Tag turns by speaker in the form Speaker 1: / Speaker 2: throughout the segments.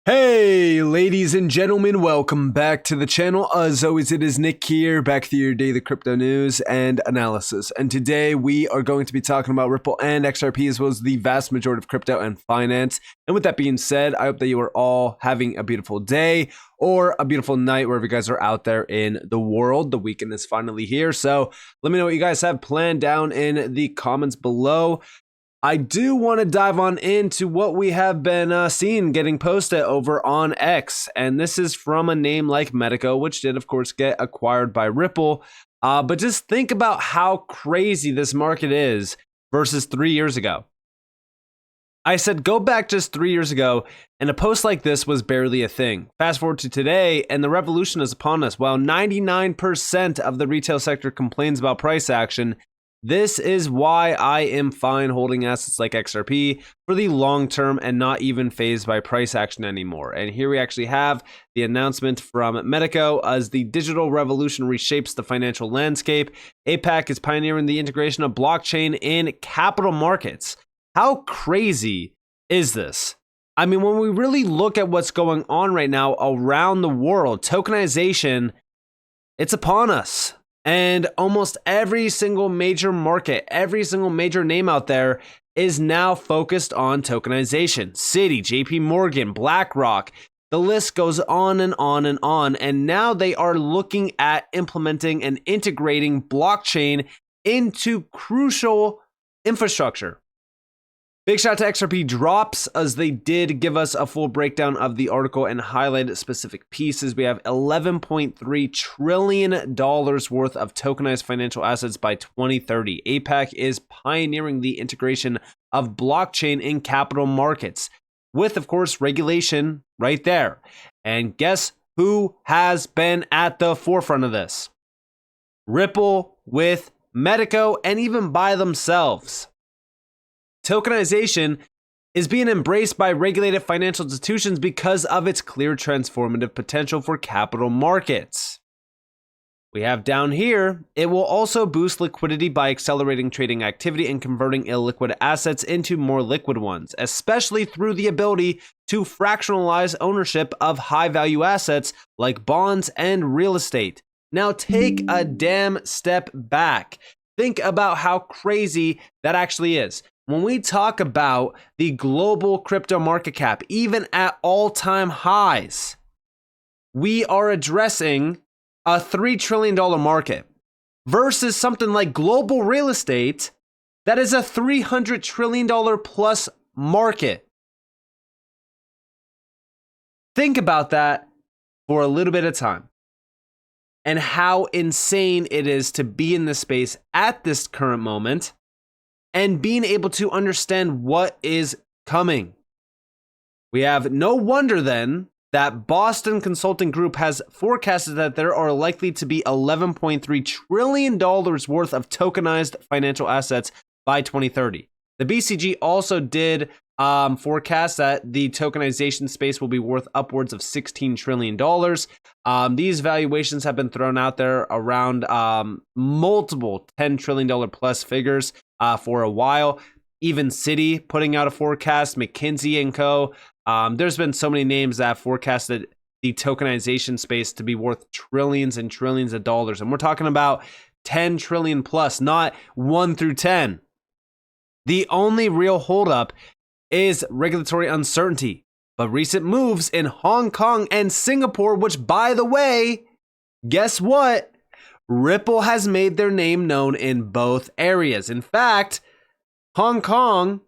Speaker 1: Hey, ladies and gentlemen, welcome back to the channel. As always, it is Nick here, back with your daily crypto news and analysis. And today we are going to be talking about Ripple and XRP, as well as the vast majority of crypto and finance. And with that being said, I hope that you are all having a beautiful day or a beautiful night wherever you guys are out there in the world. The weekend is finally here, so let me know what you guys have planned down in the comments below. I do want to dive on into what we have been seeing getting posted over on X. And this is from a name like Medico, which did, of course, get acquired by Ripple. But just think about how crazy this market is versus 3 years ago. I said, go back just 3 years ago, and a post like this was barely a thing. Fast forward to today, and the revolution is upon us. While 99% of the retail sector complains about price action, this is why I am fine holding assets like XRP for the long term and not even phased by price action anymore. And here we actually have the announcement from Medico as the digital revolution reshapes the financial landscape. APAC is pioneering the integration of blockchain in capital markets. How crazy is this? I mean, when we really look at what's going on right now around the world, tokenization, it's upon us. And almost every single major market, every single major name out there is now focused on tokenization. Citi, JP Morgan, BlackRock, the list goes on and on and on. And now they are looking at implementing and integrating blockchain into crucial infrastructure. Big shout out to XRP Drops, as they did give us a full breakdown of the article and highlighted specific pieces. We have $11.3 trillion worth of tokenized financial assets by 2030. APAC is pioneering the integration of blockchain in capital markets, with, of course, regulation right there. And guess who has been at the forefront of this? Ripple with Medico, and even by themselves. Tokenization is being embraced by regulated financial institutions because of its clear transformative potential for capital markets. We have down here, it will also boost liquidity by accelerating trading activity and converting illiquid assets into more liquid ones, especially through the ability to fractionalize ownership of high-value assets like bonds and real estate. Now take a damn step back. Think about how crazy that actually is. When we talk about the global crypto market cap, even at all-time highs, we are addressing a $3 trillion market versus something like global real estate that is a $300 trillion plus market. Think about that for a little bit of time and how insane it is to be in this space at this current moment and being able to understand what is coming. We have no wonder then that Boston Consulting Group has forecasted that there are likely to be $11.3 trillion worth of tokenized financial assets by 2030. The BCG also did forecast that the tokenization space will be worth upwards of $16 trillion. These valuations have been thrown out there around multiple $10 trillion plus figures for a while. Even Citi putting out a forecast, McKinsey and Co. There's been so many names that have forecasted the tokenization space to be worth trillions and trillions of dollars. And we're talking about 10 trillion plus, not 1 through 10. The only real holdup is regulatory uncertainty. But recent moves in Hong Kong and Singapore, which, by the way, guess what? Ripple has made their name known in both areas. In fact, Hong Kong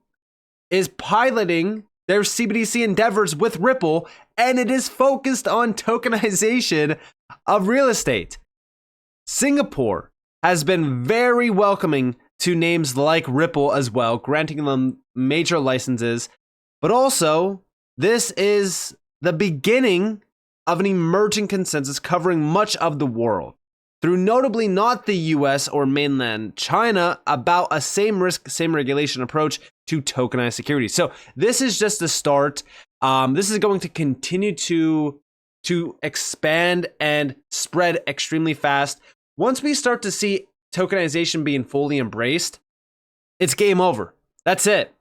Speaker 1: is piloting their CBDC endeavors with Ripple, and it is focused on tokenization of real estate. Singapore has been very welcoming to names like Ripple as well, granting them major licenses. But also, this is the beginning of an emerging consensus covering much of the world, through notably not the US or mainland China, about a same risk, same regulation approach to tokenized securities. So this is just the start. This is going to continue to expand and spread extremely fast. Once we start to see tokenization being fully embraced, it's game over. That's it.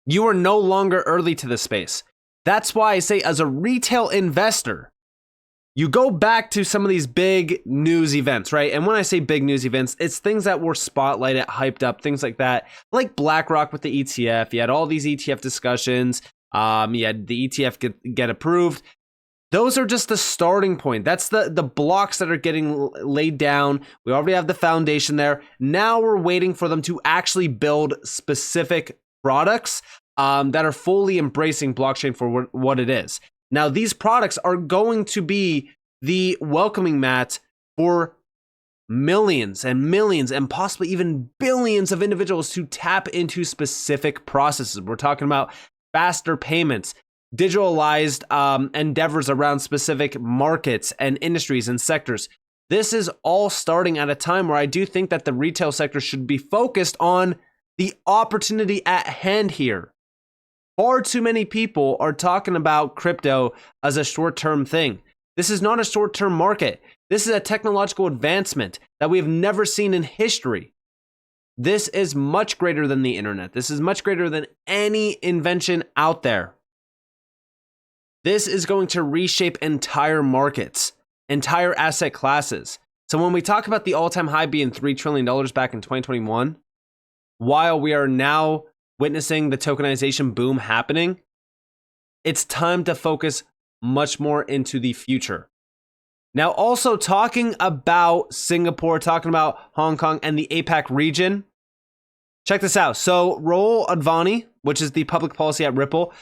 Speaker 1: You are no longer early to this space. That's why I say, as a retail investor, you go back to some of these big news events, right? And when I say big news events, it's things that were spotlighted, hyped up, things like that, like BlackRock with the ETF. You had all these ETF discussions. You had the ETF get approved. Those are just the starting point. That's the blocks that are getting laid down. We already have the foundation there. Now we're waiting for them to actually build specific products that are fully embracing blockchain for what it is. Now, these products are going to be the welcoming mat for millions and millions and possibly even billions of individuals to tap into specific processes. We're talking about faster payments, digitalized endeavors around specific markets and industries and sectors. This is all starting at a time where I do think that the retail sector should be focused on the opportunity at hand here. Far too many people are talking about crypto as a short-term thing. This is not a short-term market. This is a technological advancement that we have never seen in history. This is much greater than the internet. This is much greater than any invention out there. This is going to reshape entire markets, entire asset classes. So when we talk about the all-time high being $3 trillion back in 2021, while we are now witnessing the tokenization boom happening, it's time to focus much more into the future. Now, also talking about Singapore, talking about Hong Kong and the APAC region, check this out. So Rahul Advani, which is the public policy at Ripple,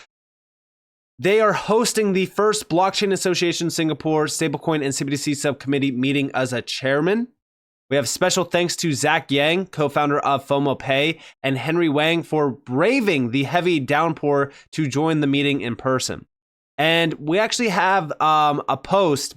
Speaker 1: they are hosting the first Blockchain Association Singapore Stablecoin and CBDC subcommittee meeting as a chairman. We have special thanks to Zach Yang, co-founder of FOMO Pay, and Henry Wang for braving the heavy downpour to join the meeting in person. And we actually have a post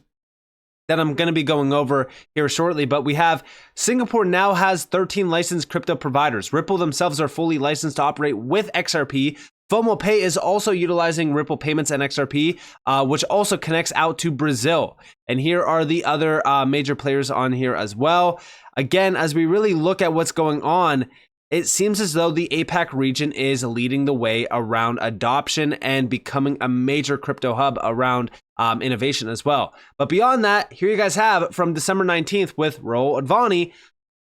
Speaker 1: that I'm going to be going over here shortly, but we have Singapore now has 13 licensed crypto providers. Ripple themselves are fully licensed to operate with XRP. FOMO Pay is also utilizing Ripple payments and XRP, which also connects out to Brazil. And here are the other major players on here as well. Again, as we really look at what's going on, it seems as though the APAC region is leading the way around adoption and becoming a major crypto hub around innovation as well. But beyond that, here you guys have from December 19th with Rahul Advani,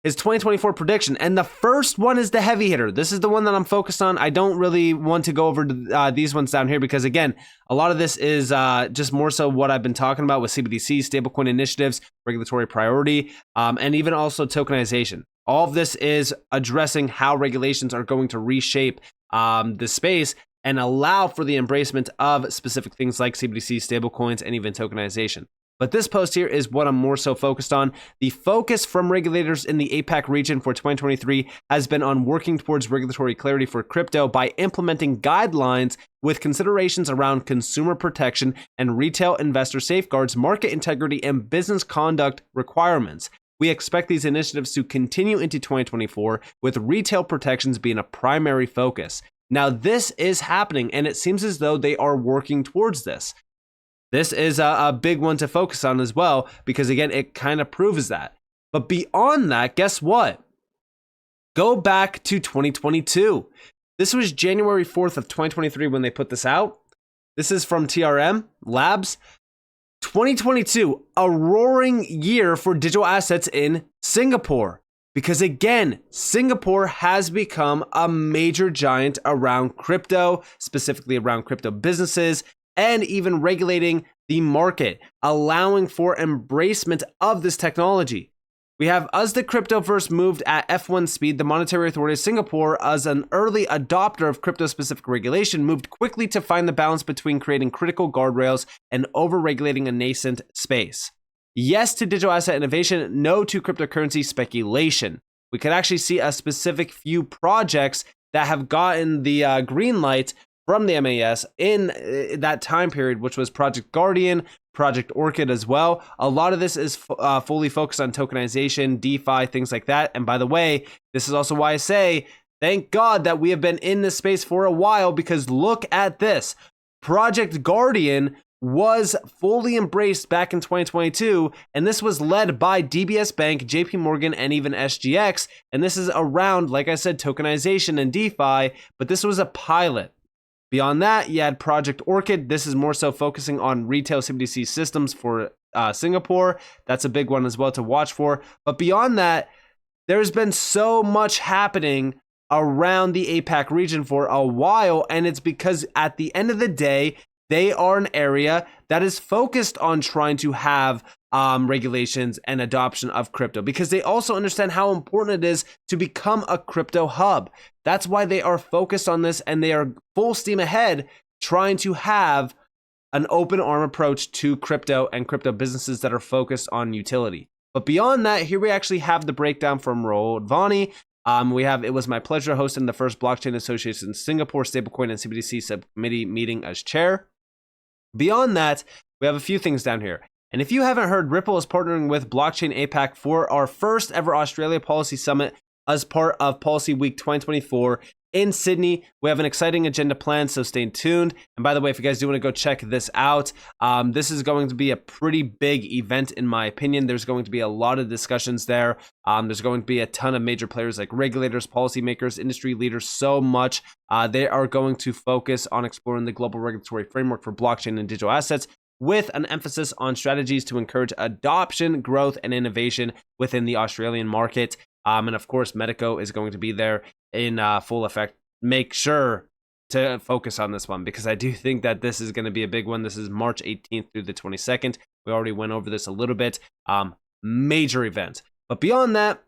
Speaker 1: his 2024 prediction. And the first one is the heavy hitter. This is the one that I'm focused on. I don't really want to go over these ones down here because, again, a lot of this is just more so what I've been talking about with CBDC, stablecoin initiatives, regulatory priority, and even also tokenization. All of this is addressing how regulations are going to reshape the space and allow for the embracement of specific things like CBDC, stablecoins, and even tokenization. But this post here is what I'm more so focused on. The focus from regulators in the APAC region for 2023 has been on working towards regulatory clarity for crypto by implementing guidelines with considerations around consumer protection and retail investor safeguards, market integrity, and business conduct requirements. We expect these initiatives to continue into 2024, with retail protections being a primary focus. Now, this is happening, and it seems as though they are working towards this. This is a big one to focus on as well, because again, it kind of proves that. But beyond that, guess what? Go back to 2022. This was January 4th of 2023 when they put this out. This is from TRM Labs. 2022, a roaring year for digital assets in Singapore. Because again, Singapore has become a major giant around crypto, specifically around crypto businesses, and even regulating the market, allowing for embracement of this technology. We have, as the cryptoverse moved at F1 speed, the Monetary Authority of Singapore, as an early adopter of crypto-specific regulation, moved quickly to find the balance between creating critical guardrails and over-regulating a nascent space. Yes to digital asset innovation, no to cryptocurrency speculation. We could actually see a specific few projects that have gotten the green light from the MAS in that time period, which was Project Guardian, Project Orchid as well. A lot of this is fully focused on tokenization, DeFi, things like that. And by the way, this is also why I say, thank God that we have been in this space for a while, because look at this. Project Guardian was fully embraced back in 2022, and this was led by DBS Bank, JP Morgan, and even SGX. And this is around, like I said, tokenization and DeFi, but this was a pilot. Beyond that, you had Project Orchid. This is more so focusing on retail CBDC systems for Singapore. That's a big one as well to watch for. But beyond that, there's been so much happening around the APAC region for a while, and it's because at the end of the day, they are an area that is focused on trying to have regulations and adoption of crypto, because they also understand how important it is to become a crypto hub. That's why they are focused on this, and they are full steam ahead trying to have an open arm approach to crypto and crypto businesses that are focused on utility. But beyond that, here we actually have the breakdown from Raul Vani. It was my pleasure hosting the first Blockchain Association Singapore Stablecoin and CBDC subcommittee meeting as chair. Beyond that, we have a few things down here. And if you haven't heard, Ripple is partnering with Blockchain APAC for our first ever Australia Policy Summit as part of Policy Week 2024 in Sydney. We have an exciting agenda planned, so stay tuned. And by the way, if you guys do want to go check this out, this is going to be a pretty big event in my opinion. There's going to be a lot of discussions there. There's going to be a ton of major players like regulators, policymakers, industry leaders, so much. They are going to focus on exploring the global regulatory framework for blockchain and digital assets, with an emphasis on strategies to encourage adoption, growth, and innovation within the Australian market. And of course, Medico is going to be there in full effect. Make sure to focus on this one, because I do think that this is going to be a big one. This is March 18th through the 22nd. We already went over this a little bit. Major event. But beyond that,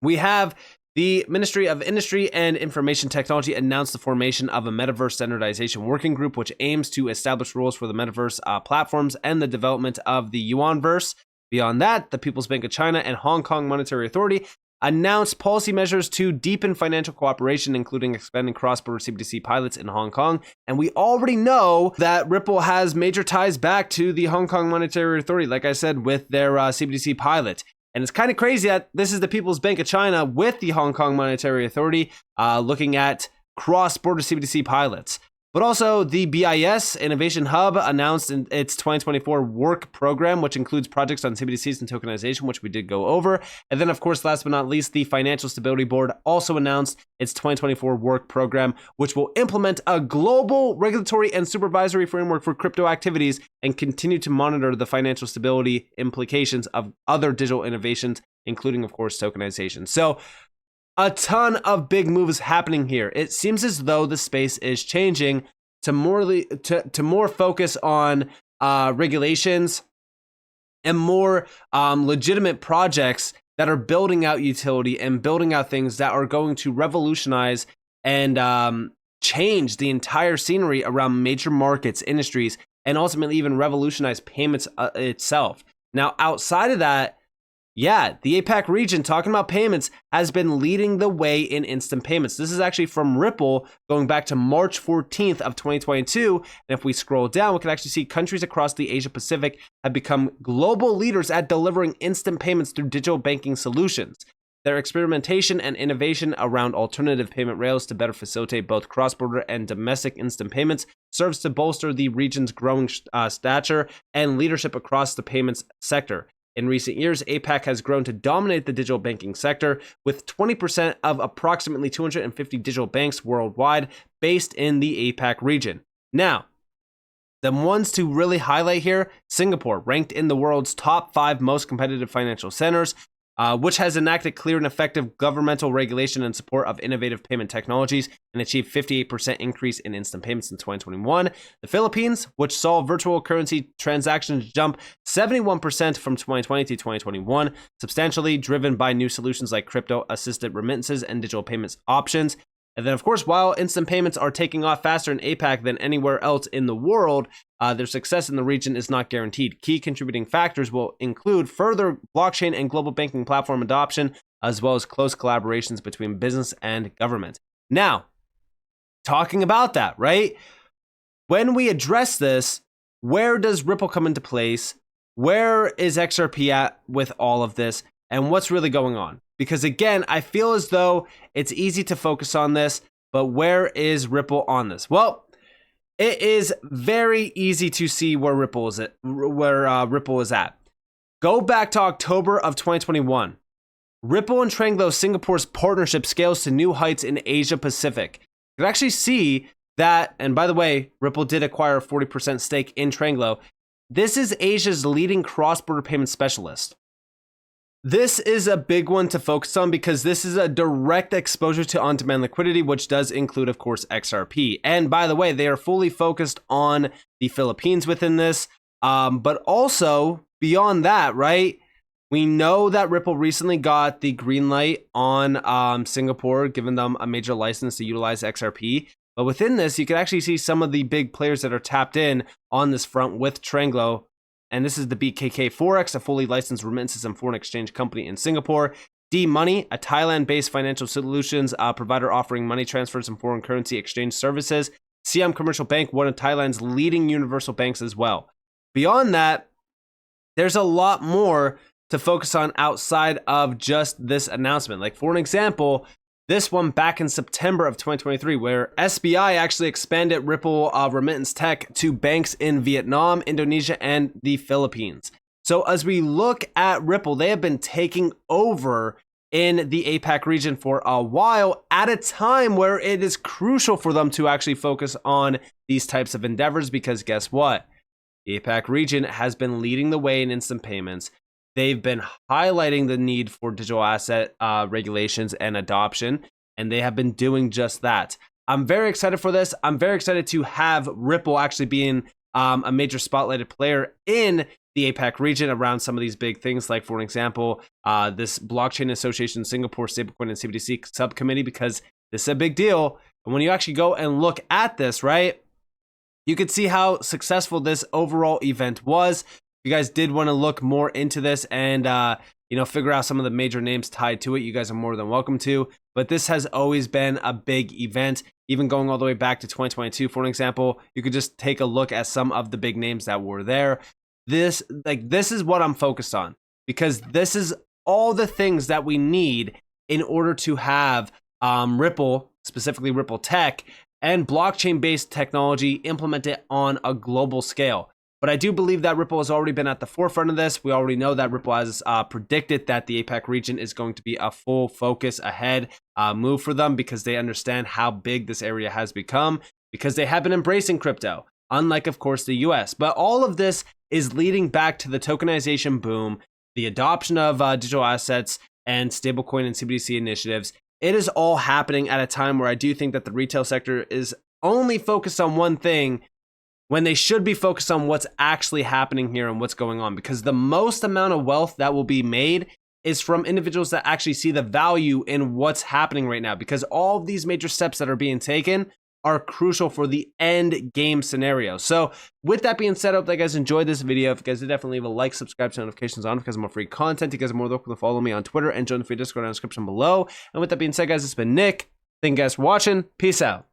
Speaker 1: we have the Ministry of Industry and Information Technology announced the formation of a Metaverse Standardization Working Group, which aims to establish rules for the Metaverse platforms and the development of the Yuanverse. Beyond that, the People's Bank of China and Hong Kong Monetary Authority announced policy measures to deepen financial cooperation, including expanding cross-border CBDC pilots in Hong Kong. And we already know that Ripple has major ties back to the Hong Kong Monetary Authority, like I said, with their CBDC pilot. And it's kind of crazy that this is the People's Bank of China with the Hong Kong Monetary Authority looking at cross-border CBDC pilots. But also, the BIS Innovation Hub announced in its 2024 work program, which includes projects on CBDCs and tokenization, which we did go over. And then, of course, last but not least, the Financial Stability Board also announced its 2024 work program, which will implement a global regulatory and supervisory framework for crypto activities and continue to monitor the financial stability implications of other digital innovations, including, of course, tokenization. So, a ton of big moves happening here. It seems as though the space is changing to more focus on regulations and more legitimate projects that are building out utility and building out things that are going to revolutionize and change the entire scenery around major markets, industries, and ultimately even revolutionize payments itself. Now, outside of that, yeah, the APAC region, talking about payments, has been leading the way in instant payments. This is actually from Ripple going back to March 14th of 2022. And if we scroll down, we can actually see countries across the Asia Pacific have become global leaders at delivering instant payments through digital banking solutions. Their experimentation and innovation around alternative payment rails to better facilitate both cross-border and domestic instant payments serves to bolster the region's growing stature and leadership across the payments sector. In recent years, APAC has grown to dominate the digital banking sector, with 20% of approximately 250 digital banks worldwide based in the APAC region. Now, the ones to really highlight here, Singapore, ranked in the world's top 5 most competitive financial centers, which has enacted clear and effective governmental regulation in support of innovative payment technologies and achieved 58% increase in instant payments in 2021. The Philippines, which saw virtual currency transactions jump 71% from 2020 to 2021, substantially driven by new solutions like crypto-assisted remittances and digital payments options. And then, of course, while instant payments are taking off faster in APAC than anywhere else in the world, their success in the region is not guaranteed. Key contributing factors will include further blockchain and global banking platform adoption, as well as close collaborations between business and government. Now, talking about that, right? When we address this, where does Ripple come into place? Where is XRP at with all of this? And what's really going on? Because again, I feel as though it's easy to focus on this, but where is Ripple on this? Well, it is very easy to see where Ripple is at. Go back to October of 2021. Ripple and Tranglo Singapore's partnership scales to new heights in Asia Pacific. You can actually see
Speaker 2: that, and by the way, Ripple did acquire a 40% stake in Tranglo. This is Asia's leading cross-border payment specialist. This is a big one to focus on because this is a direct exposure to on-demand liquidity, which does include, of course, XRP. And by the way, they are fully focused on the Philippines within this. But also, beyond that, right, we know that Ripple recently got the green light on Singapore, giving them a major license to utilize XRP. But within this, you can actually see some of the big players that are tapped in on this front with Tranglo. And this is the BKK Forex, a fully licensed remittances and foreign exchange company in Singapore. D-Money, a Thailand-based financial solutions provider offering money transfers and foreign currency exchange services. Siam Commercial Bank, one of Thailand's leading universal banks as well. Beyond that, there's a lot more to focus on outside of just this announcement. Like, for an example, this one back in September of 2023, where SBI actually expanded Ripple remittance tech to banks in Vietnam, Indonesia, and the Philippines. So as we look at Ripple, they have been taking over in the APAC region for a while at a time where it is crucial for them to actually focus on these types of endeavors, because guess what? The APAC region has been leading the way in instant payments. They've been highlighting the need for digital asset regulations and adoption, and they have been doing just that. I'm very excited for this. I'm very excited to have Ripple actually being a major spotlighted player in the APAC region around some of these big things, like, for an example, this Blockchain Association Singapore Stablecoin and CBDC subcommittee, because this is a big deal. And when you actually go and look at this, right, you can see how successful this overall event was. If you guys did want to look more into this and figure out some of the major names tied to it, you guys are more than welcome to. But this has always been a big event, even going all the way back to 2022. For an example, you could just take a look at some of the big names that were there. This is what I'm focused on, because this is all the things that we need in order to have Ripple, specifically Ripple Tech, and blockchain-based technology implemented on a global scale. But I do believe that Ripple has already been at the forefront of this. We already know that Ripple has predicted that the APAC region is going to be a full focus ahead move for them, because they understand how big this area has become, because they have been embracing crypto, unlike, of course, the US. But all of this is leading back to the tokenization boom, the adoption of digital assets and stablecoin and CBDC initiatives. It is all happening at a time where I do think that the retail sector is only focused on one thing, when they should be focused on what's actually happening here and what's going on. Because the most amount of wealth that will be made is from individuals that actually see the value in what's happening right now. Because all of these major steps that are being taken are crucial for the end game scenario. So with that being said, I hope that you guys enjoyed this video. If you guys did, definitely leave a like, subscribe, turn notifications on because of more free content. You guys are more welcome to follow me on Twitter and join the free Discord in the description below. And with that being said, guys, it's been Nick. Thank you guys for watching. Peace out.